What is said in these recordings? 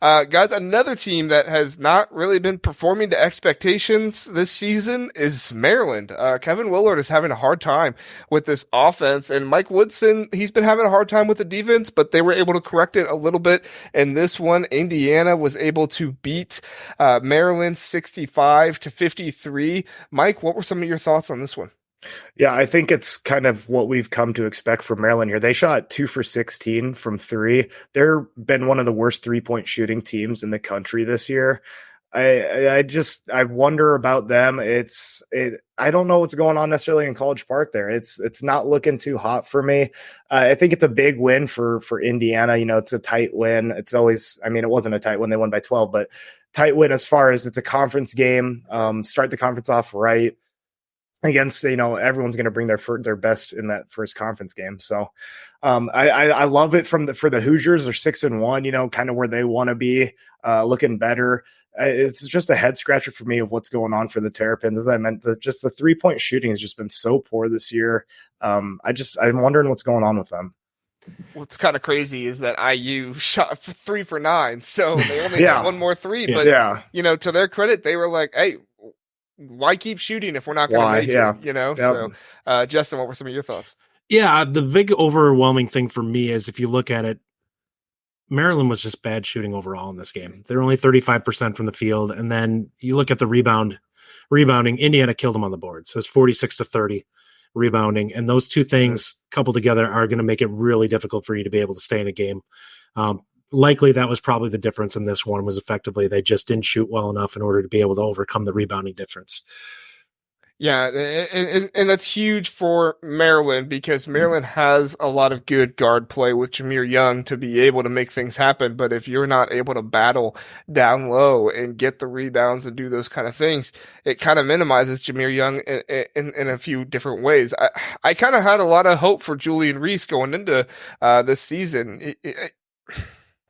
Guys, another team that has not really been performing to expectations this season is Maryland. Kevin Willard is having a hard time with this offense, and Mike Woodson, he's been having a hard time with the defense, but they were able to correct it a little bit in this one. Indiana was able to beat Maryland 65-53. Mike, what were some of your thoughts on this one? Yeah, I think it's kind of what we've come to expect from Maryland here. They shot 2 for 16 from three. They've been one of the worst 3-point shooting teams in the country this year. I wonder about them. I don't know what's going on necessarily in College Park there. It's not looking too hot for me. I think it's a big win for Indiana. You know, it's a tight win. It's always, I mean, it wasn't a tight win. They won by 12, but tight win as far as it's a conference game. Start the conference off right. Against, you know, everyone's going to bring their best in that first conference game. So I love it for the Hoosiers. They're 6-1, you know, kind of where they want to be, looking better. It's just a head scratcher for me of what's going on for the Terrapins. As I meant, the 3-point shooting has just been so poor this year. I'm wondering what's going on with them. What's kind of crazy is that IU shot 3 for 9, so they only had one more three. But you know, to their credit, they were like, "Hey, why keep shooting if we're not going to make it?" You know. Yep. So, Justin, what were some of your thoughts? Yeah, the big overwhelming thing for me is if you look at it, Maryland was just bad shooting overall in this game. They're only 35% from the field, and then you look at the rebounding. Indiana killed them on the board, so it's 46-30 rebounding, and those two things coupled together are going to make it really difficult for you to be able to stay in a game. Likely that was probably the difference in this one, was effectively they just didn't shoot well enough in order to be able to overcome the rebounding difference. Yeah, and that's huge for Maryland because Maryland has a lot of good guard play with Jahmir Young to be able to make things happen. But if you're not able to battle down low and get the rebounds and do those kind of things, it kind of minimizes Jahmir Young in a few different ways. I kind of had a lot of hope for Julian Reese going into this season.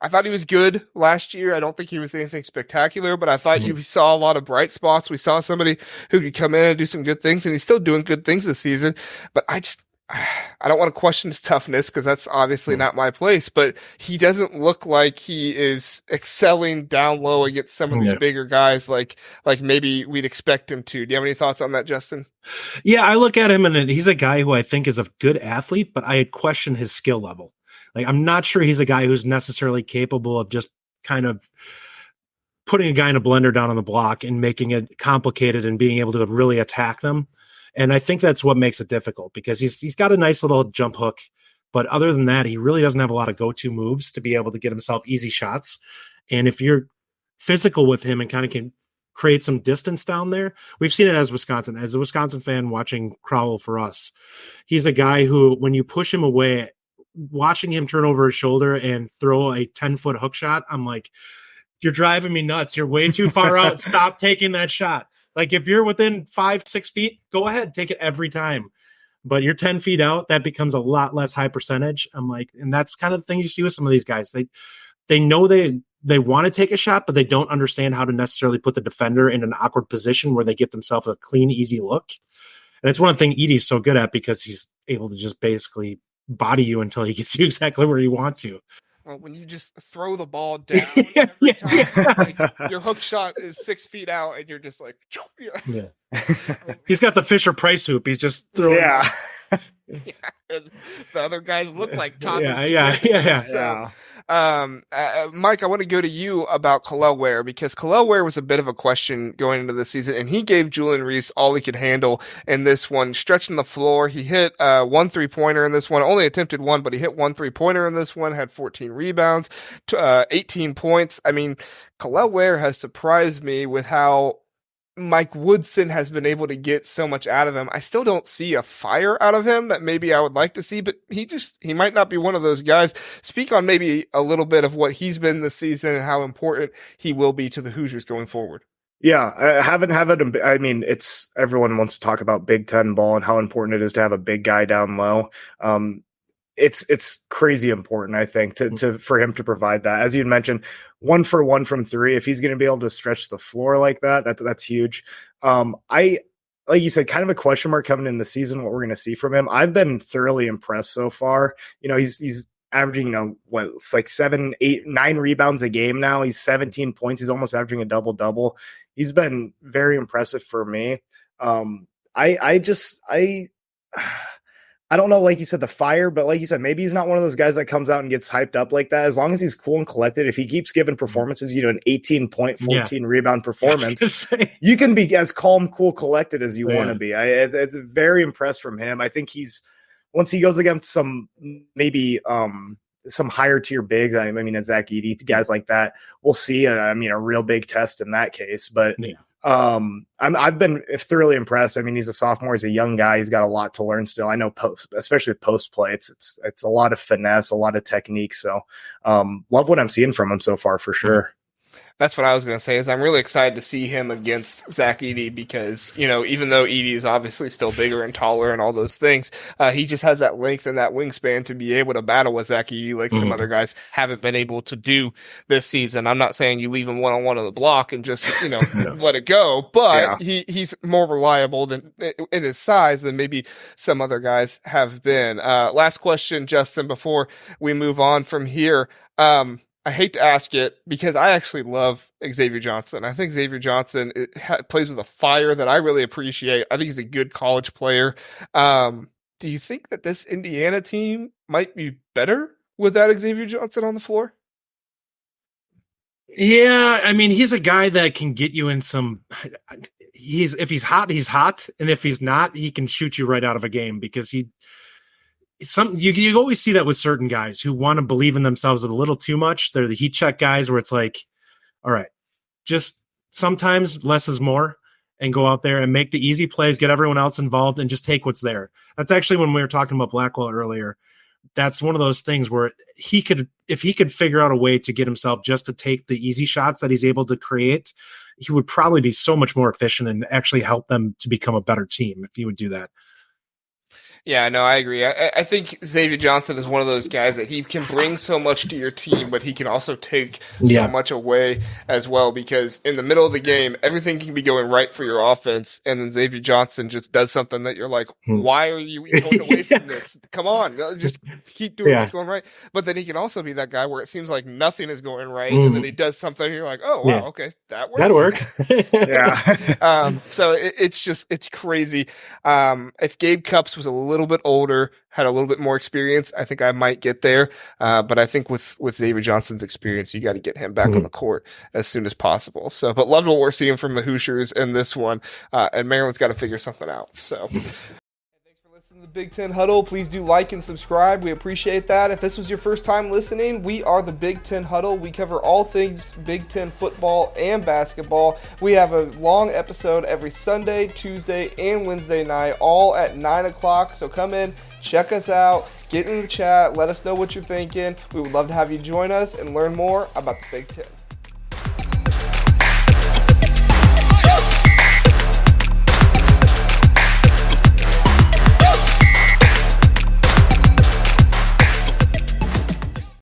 I thought he was good last year. I don't think he was anything spectacular, but I thought you saw a lot of bright spots. We saw somebody who could come in and do some good things, and he's still doing good things this season. But I don't want to question his toughness because that's obviously not my place, but he doesn't look like he is excelling down low against some of these bigger guys like maybe we'd expect him to. Do you have any thoughts on that, Justin? Yeah, I look at him and he's a guy who I think is a good athlete, but I question his skill level. Like, I'm not sure he's a guy who's necessarily capable of just kind of putting a guy in a blender down on the block and making it complicated and being able to really attack them. And I think that's what makes it difficult because he's got a nice little jump hook. But other than that, he really doesn't have a lot of go-to moves to be able to get himself easy shots. And if you're physical with him and kind of can create some distance down there, we've seen it as a Wisconsin fan watching Crowell for us. He's a guy who, when you push him away, watching him turn over his shoulder and throw a 10-foot hook shot, I'm like, you're driving me nuts. You're way too far out. Stop taking that shot. Like, if you're within 5-6 feet, go ahead, take it every time. But you're 10 feet out, that becomes a lot less high percentage. I'm like, and that's kind of the thing you see with some of these guys. They know they want to take a shot, but they don't understand how to necessarily put the defender in an awkward position where they get themselves a clean, easy look. And it's one thing Edey's so good at because he's able to just basically body you until he gets you exactly where you want to. Well, when you just throw the ball down every time, like, your hook shot is 6 feet out, and you're just like, He's got the Fisher Price hoop. He's just throwing. And the other guys look like toddlers. So, Mike, I want to go to you about Kel'el Ware because Kel'el Ware was a bit of a question going into the season, and he gave Julian Reese all he could handle in this one, stretching the floor. He hit 1 3-pointer in this one, only attempted 1, but he hit 1 3-pointer in this one, had 14 rebounds, 18 points. I mean, Kel'el Ware has surprised me with how Mike Woodson has been able to get so much out of him. I still don't see a fire out of him that maybe I would like to see, but he might not be one of those guys. Speak on maybe a little bit of what he's been this season and how important he will be to the Hoosiers going forward. Yeah, I mean, it's everyone wants to talk about Big Ten ball and how important it is to have a big guy down low. It's crazy important, I think, for him to provide that. As you mentioned, 1 for 1 from three. If he's going to be able to stretch the floor like that's huge. Like you said, kind of a question mark coming in the season, what we're going to see from him. I've been thoroughly impressed so far. You know, he's averaging, it's like 7, 8, 9 rebounds a game now. He's 17 points. He's almost averaging a double-double. He's been very impressive for me. I don't know, like you said, the fire, but like you said, maybe he's not one of those guys that comes out and gets hyped up like that. As long as he's cool and collected, if he keeps giving performances, an 18-point, 14 rebound performance, you can be as calm, cool, collected as you want to be. It's very impressed from him. I think once he goes against some higher tier bigs, I mean, a Zach Edey, guys like that, we'll see. A real big test in that case, but. Yeah. I've been thoroughly impressed. I mean, he's a sophomore, he's a young guy, he's got a lot to learn still. I know especially with post play, it's a lot of finesse, a lot of technique. So, love what I'm seeing from him so far for sure. That's what I was going to say, is I'm really excited to see him against Zach Edey because, even though Edey is obviously still bigger and taller and all those things, he just has that length and that wingspan to be able to battle with Zach Edey like some other guys haven't been able to do this season. I'm not saying you leave him one-on-one on the block and just, let it go, but he's more reliable than in his size than maybe some other guys have been. Last question, Justin, before we move on from here. I hate to ask it because I actually love Xavier Johnson. I think Xavier Johnson plays with a fire that I really appreciate. I think he's a good college player. Do you think that this Indiana team might be better with that Xavier Johnson on the floor? Yeah, I mean, he's a guy that can get you in some. If he's hot, he's hot, and if he's not, he can shoot you right out of a game because you always see that with certain guys who want to believe in themselves a little too much. They're the heat check guys where it's like, all right, just sometimes less is more and go out there and make the easy plays, get everyone else involved and just take what's there. That's actually when we were talking about Blackwell earlier. That's one of those things where if he could figure out a way to get himself just to take the easy shots that he's able to create, he would probably be so much more efficient and actually help them to become a better team if he would do that. Yeah, no, I agree. I think Xavier Johnson is one of those guys that he can bring so much to your team, but he can also take so much away as well, because in the middle of the game, everything can be going right for your offense, and then Xavier Johnson just does something that you're like, why are you going away from this? Come on, just keep doing what's going right. But then he can also be that guy where it seems like nothing is going right, and then he does something, and you're like, oh, wow, okay, that works. That'll work. So it's crazy. If Gabe Cupps was a little bit older, had a little bit more experience, I think I might get there. But I think with Xavier Johnson's experience, you got to get him back on the court as soon as possible. So, but loved what we're seeing from the Hoosiers in this one. And Maryland's got to figure something out. So. The Big Ten Huddle. Please do like and subscribe. We appreciate that. If this was your first time listening, we are the Big Ten Huddle. We cover all things Big Ten football and basketball. We have a long episode every Sunday, Tuesday, and Wednesday night, all at 9 o'clock. So come in, check us out, get in the chat, let us know what you're thinking. We would love to have you join us and learn more about the Big Ten.